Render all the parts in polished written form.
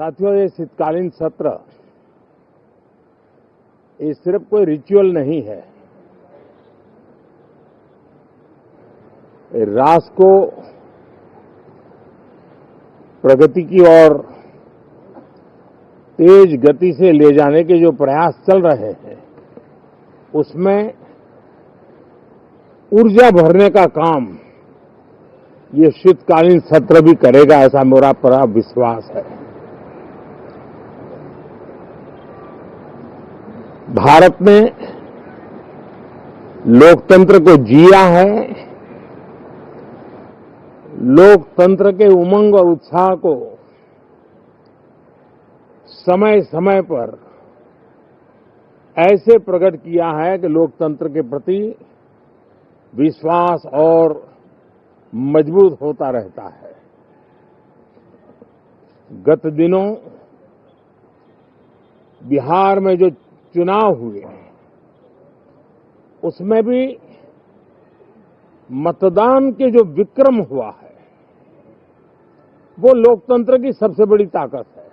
साथियों, ये शीतकालीन सत्र ये सिर्फ कोई रिचुअल नहीं है। राष्ट्र को प्रगति की ओर तेज गति से ले जाने के जो प्रयास चल रहे हैं, उसमें ऊर्जा भरने का काम ये शीतकालीन सत्र भी करेगा, ऐसा मेरा पूरा विश्वास है। भारत ने लोकतंत्र को जिया है, लोकतंत्र के उमंग और उत्साह को समय समय पर ऐसे प्रकट किया है कि लोकतंत्र के प्रति विश्वास और मजबूत होता रहता है। गत दिनों बिहार में जो चुनाव हुए, उसमें भी मतदान के जो विक्रम हुआ है, वो लोकतंत्र की सबसे बड़ी ताकत है।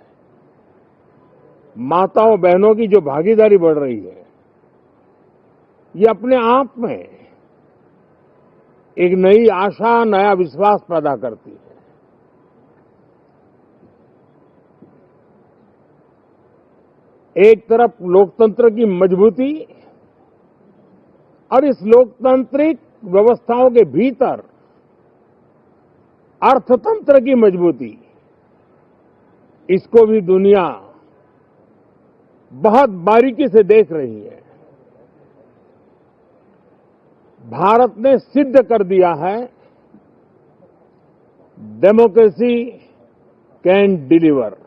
माताओं बहनों की जो भागीदारी बढ़ रही है, ये अपने आप में एक नई आशा, नया विश्वास पैदा करती है। एक तरफ लोकतंत्र की मजबूती और इस लोकतांत्रिक व्यवस्थाओं के भीतर अर्थतंत्र की मजबूती, इसको भी दुनिया बहुत बारीकी से देख रही है। भारत ने सिद्ध कर दिया है, डेमोक्रेसी कैन डिलीवर।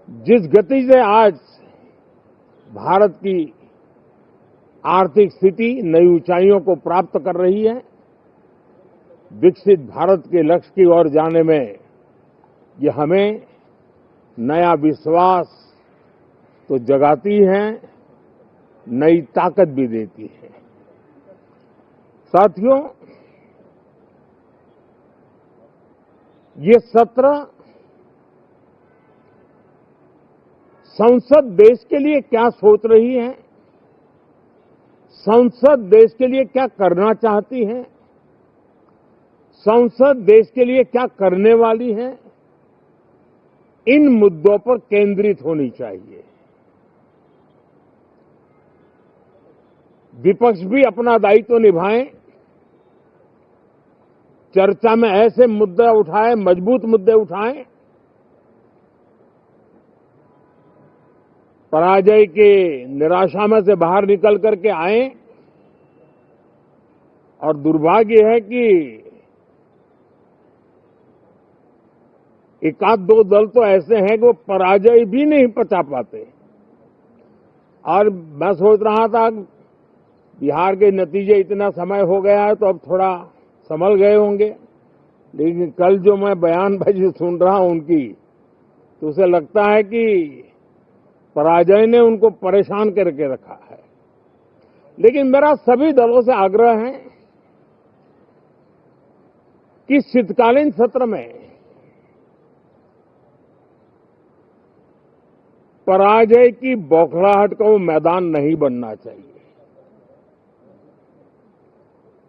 जिस गति से आज भारत की आर्थिक स्थिति नई ऊंचाइयों को प्राप्त कर रही है, विकसित भारत के लक्ष्य की ओर जाने में ये हमें नया विश्वास तो जगाती है, नई ताकत भी देती है। साथियों, ये सत्र संसद देश के लिए क्या सोच रही है, संसद देश के लिए क्या करना चाहती है, संसद देश के लिए क्या करने वाली है, इन मुद्दों पर केंद्रित होनी चाहिए। विपक्ष भी अपना दायित्व निभाएं, चर्चा में ऐसे मुद्दे उठाएं, मजबूत मुद्दे उठाएं, पराजय के निराशा में से बाहर निकल करके आए। और दुर्भाग्य है कि एकाध दो दल तो ऐसे हैं कि वो पराजय भी नहीं पचा पाते। और मैं सोच रहा था बिहार के नतीजे इतना समय हो गया है तो अब थोड़ा संभल गए होंगे, लेकिन कल जो मैं बयानबाजी सुन रहा हूं उनकी, तो उसे लगता है कि पराजय ने उनको परेशान करके रखा है। लेकिन मेरा सभी दलों से आग्रह है कि शीतकालीन सत्र में पराजय की बौखलाहट का वो मैदान नहीं बनना चाहिए।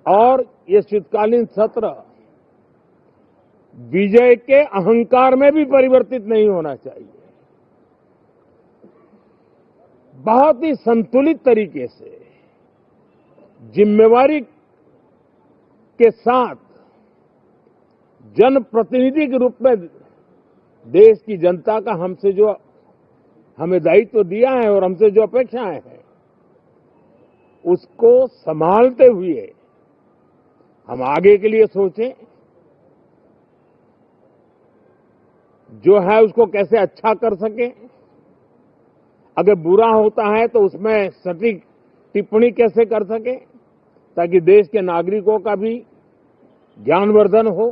और ये शीतकालीन सत्र विजय के अहंकार में भी परिवर्तित नहीं होना चाहिए। बहुत ही संतुलित तरीके से, जिम्मेवारी के साथ, जनप्रतिनिधि के रूप में देश की जनता का हमसे जो हमें दायित्व दिया है और हमसे जो अपेक्षाएं हैं, उसको संभालते हुए हम आगे के लिए सोचें। जो है उसको कैसे अच्छा कर सके, अगर बुरा होता है तो उसमें सटीक टिप्पणी कैसे कर सके, ताकि देश के नागरिकों का भी ज्ञानवर्धन हो।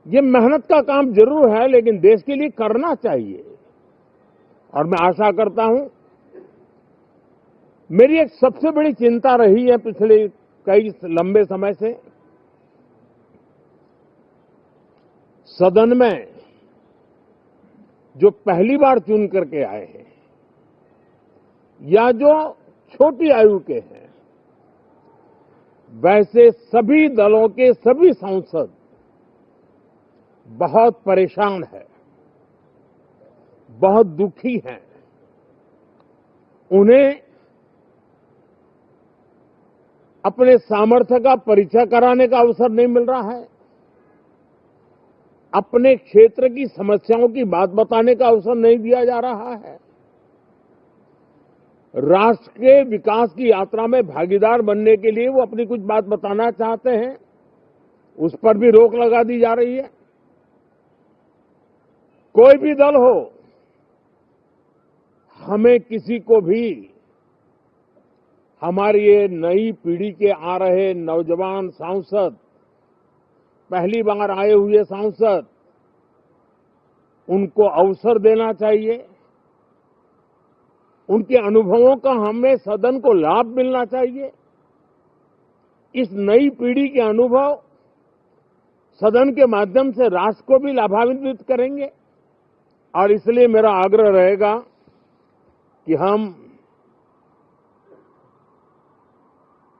ये मेहनत का काम जरूर है, लेकिन देश के लिए करना चाहिए। और मैं आशा करता हूं, मेरी एक सबसे बड़ी चिंता रही है पिछले कई लंबे समय से, सदन में जो पहली बार चुन करके आए हैं या जो छोटी आयु के हैं, वैसे सभी दलों के सभी सांसद बहुत परेशान हैं, बहुत दुखी हैं। उन्हें अपने सामर्थ्य का परिचय कराने का अवसर नहीं मिल रहा है, अपने क्षेत्र की समस्याओं की बात बताने का अवसर नहीं दिया जा रहा है। राष्ट्र के विकास की यात्रा में भागीदार बनने के लिए वो अपनी कुछ बात बताना चाहते हैं, उस पर भी रोक लगा दी जा रही है। कोई भी दल हो, हमें किसी को भी हमारी ये नई पीढ़ी के आ रहे नौजवान सांसद, पहली बार आए हुए सांसद, उनको अवसर देना चाहिए। उनके अनुभवों का हमें सदन को लाभ मिलना चाहिए। इस नई पीढ़ी के अनुभव सदन के माध्यम से राष्ट्र को भी लाभान्वित करेंगे और इसलिए मेरा आग्रह रहेगा कि हम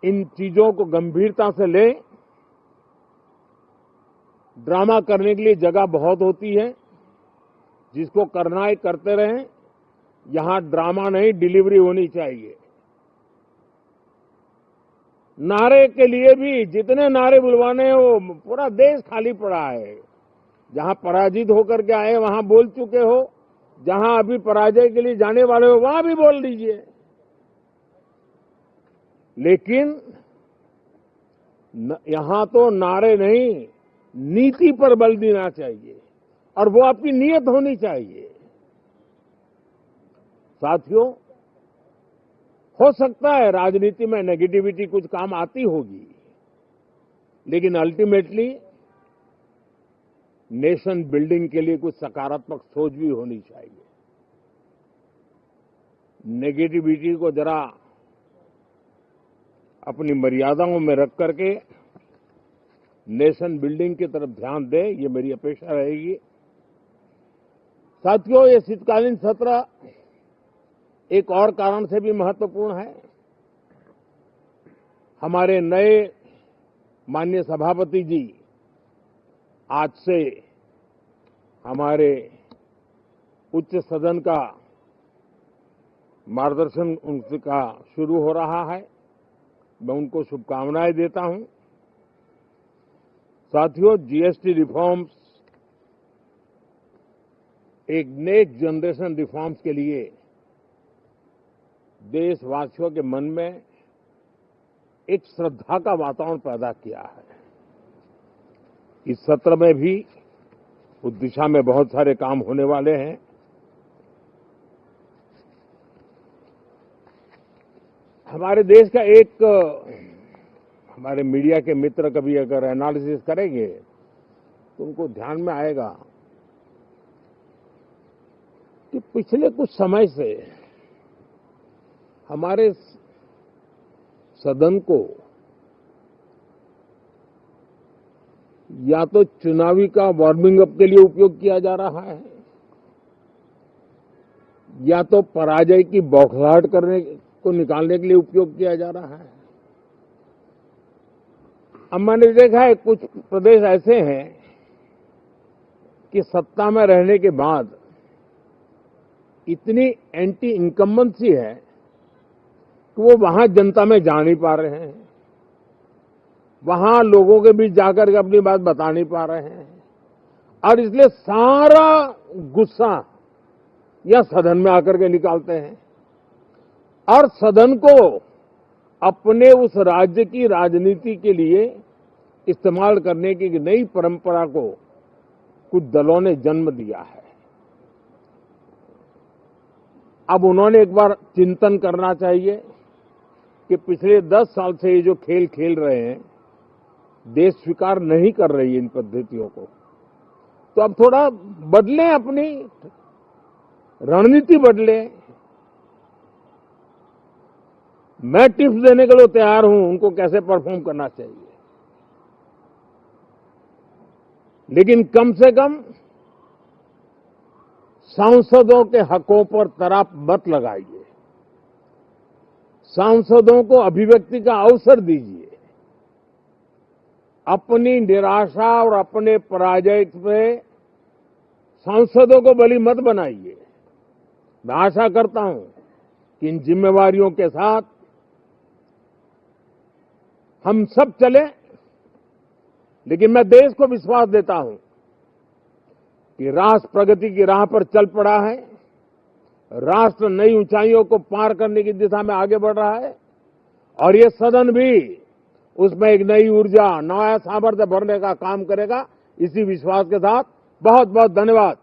इन चीजों को गंभीरता से लें। ड्रामा करने के लिए जगह बहुत होती है, जिसको करना है करते रहें। यहां ड्रामा नहीं, डिलीवरी होनी चाहिए। नारे के लिए भी जितने नारे बुलवाने हैं, वो पूरा देश खाली पड़ा है। जहां पराजित होकर के आए वहां बोल चुके हो, जहां अभी पराजय के लिए जाने वाले हो वहां भी बोल दीजिए, लेकिन यहां तो नारे नहीं, नीति पर बल देना चाहिए और वो आपकी नीयत होनी चाहिए। साथियों, हो सकता है राजनीति में नेगेटिविटी कुछ काम आती होगी, लेकिन अल्टीमेटली नेशन बिल्डिंग के लिए कुछ सकारात्मक सोच भी होनी चाहिए। नेगेटिविटी को जरा अपनी मर्यादाओं में रख करके नेशन बिल्डिंग की तरफ ध्यान दें, ये मेरी अपेक्षा रहेगी। साथियों, ये शीतकालीन सत्र एक और कारण से भी महत्वपूर्ण है। हमारे नए माननीय सभापति जी आज से हमारे उच्च सदन का मार्गदर्शन उनका शुरू हो रहा है। मैं उनको शुभकामनाएं देता हूं। साथियों, जीएसटी रिफॉर्म्स एक नेक्स्ट जनरेशन रिफॉर्म्स के लिए देशवासियों के मन में एक श्रद्धा का वातावरण पैदा किया है। इस सत्र में भी उस दिशा में बहुत सारे काम होने वाले हैं। हमारे देश का एक हमारे मीडिया के मित्र कभी अगर एनालिसिस करेंगे तो उनको ध्यान में आएगा कि पिछले कुछ समय से हमारे सदन को या तो चुनावी का वार्मिंग अप के लिए उपयोग किया जा रहा है, या तो पराजय की बौखलाहट करने को निकालने के लिए उपयोग किया जा रहा है। अब मैंने देखा है कुछ प्रदेश ऐसे हैं कि सत्ता में रहने के बाद इतनी एंटी इनकम्बेंसी है कि वो वहां जनता में जा नहीं पा रहे हैं, वहां लोगों के बीच जाकर के अपनी बात बता नहीं पा रहे हैं, और इसलिए सारा गुस्सा या सदन में आकर के निकालते हैं और सदन को अपने उस राज्य की राजनीति के लिए इस्तेमाल करने की नई परंपरा को कुछ दलों ने जन्म दिया है। अब उन्होंने एक बार चिंतन करना चाहिए कि पिछले 10 साल से ये जो खेल खेल रहे हैं, देश स्वीकार नहीं कर रही है इन पद्धतियों को, तो अब थोड़ा बदलें, अपनी रणनीति बदलें। मैं टिप्स देने के लिए तैयार हूं उनको कैसे परफॉर्म करना चाहिए। लेकिन कम से कम सांसदों के हकों पर तराप मत लगाइए। सांसदों को अभिव्यक्ति का अवसर दीजिए। अपनी निराशा और अपने पराजय पे सांसदों को बलि मत बनाइए। मैं आशा करता हूं कि इन जिम्मेवारियों के साथ हम सब चलें, लेकिन मैं देश को विश्वास देता हूं कि राष्ट्र प्रगति की राह पर चल पड़ा है। राष्ट्र नई ऊंचाइयों को पार करने की दिशा में आगे बढ़ रहा है और ये सदन भी उसमें एक नई ऊर्जा, नया सामर्थ्य भरने का काम करेगा। इसी विश्वास के साथ बहुत बहुत धन्यवाद।